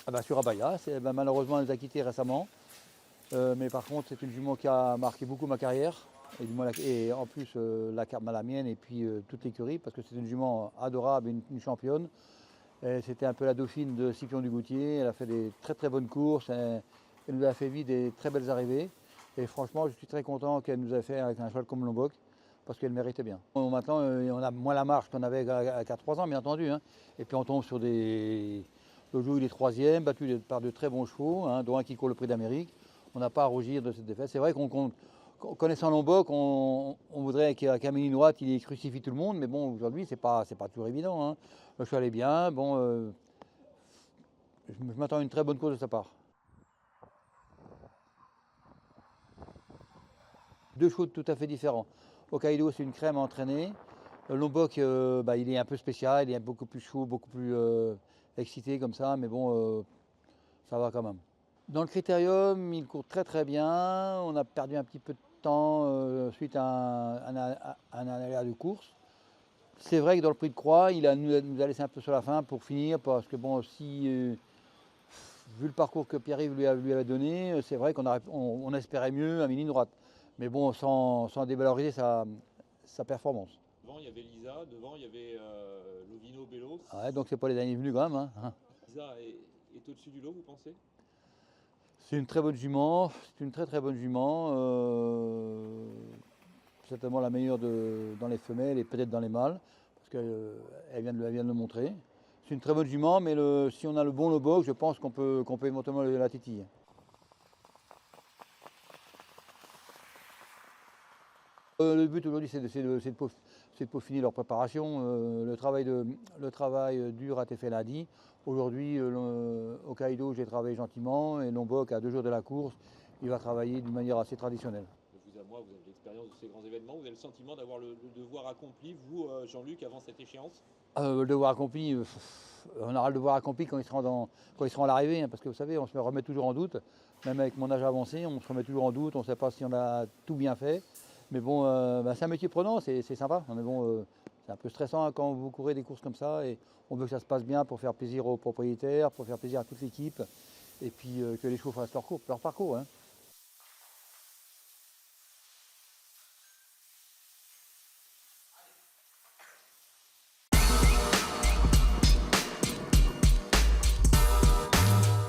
Ah bah, sur Abaya, malheureusement elle nous a quittés récemment. Mais par contre c'est une jument qui a marqué beaucoup ma carrière. Et, du moins, et en plus la mienne et puis toute l'écurie, parce que c'est une jument adorable, une championne. C'était un peu la dauphine de Scipion du Goutier. Elle a fait des très très bonnes courses. Elle nous a fait vivre des très belles arrivées. Et franchement, je suis très content qu'elle nous ait fait avec un cheval comme Lombok, parce qu'elle méritait bien. Maintenant, on a moins la marche qu'on avait à 3 ans, bien entendu. Hein. Et puis on tombe sur des. Le jour, il est troisième, battu par de très bons chevaux, hein, dont un qui court le prix d'Amérique. On n'a pas à rougir de cette défaite. C'est vrai connaissant Lombok, on voudrait qu'à ligne droite, il crucifie tout le monde, mais bon, aujourd'hui, c'est pas toujours évident. Hein. Le cheval est bien, bon, je m'attends à une très bonne course de sa part. Deux chevaux tout à fait différents. Hokkaido, c'est une crème entraînée. Lombok, il est un peu spécial, il est beaucoup plus chaud, beaucoup plus excité comme ça, mais bon, ça va quand même. Dans le critérium, il court très très bien. On a perdu un petit peu de temps suite à un aléa de course. C'est vrai que dans le prix de Croix, nous a laissé un peu sur la fin pour finir, parce que bon, si vu le parcours que Pierre-Yves lui avait donné, c'est vrai qu'on espérait mieux à ligne droite. Mais bon, sans dévaloriser sa performance. Devant, il y avait Lisa, devant, il y avait Lovino Bello. Ouais, donc c'est pas les derniers venus quand même. Hein. Lisa est au-dessus du lot, vous pensez? C'est une très bonne jument, c'est une très très bonne jument. Certainement la meilleure dans les femelles et peut-être dans les mâles, parce qu'elle vient de le montrer. C'est une très bonne jument, mais si on a le bon Lobok, je pense qu'on peut éventuellement la titiller. Le but aujourd'hui, c'est de peaufiner leur préparation. Le travail dur a été fait lundi. Aujourd'hui, Hokkaido, j'ai travaillé gentiment, et Lombok, à 2 jours de la course, il va travailler d'une manière assez traditionnelle. De vous à moi, vous avez l'expérience de ces grands événements. Vous avez le sentiment d'avoir le devoir accompli, vous, Jean-Luc, avant cette échéance? Le devoir accompli, on aura le devoir accompli quand ils seront à l'arrivée, hein, parce que vous savez, on se remet toujours en doute. Même avec mon âge avancé, on se remet toujours en doute, on ne sait pas si on a tout bien fait. Mais bon, c'est un métier prenant, c'est sympa. Mais bon, c'est un peu stressant hein, quand vous courez des courses comme ça, et on veut que ça se passe bien pour faire plaisir aux propriétaires, pour faire plaisir à toute l'équipe, et puis que les chevaux fassent leur parcours. Hein.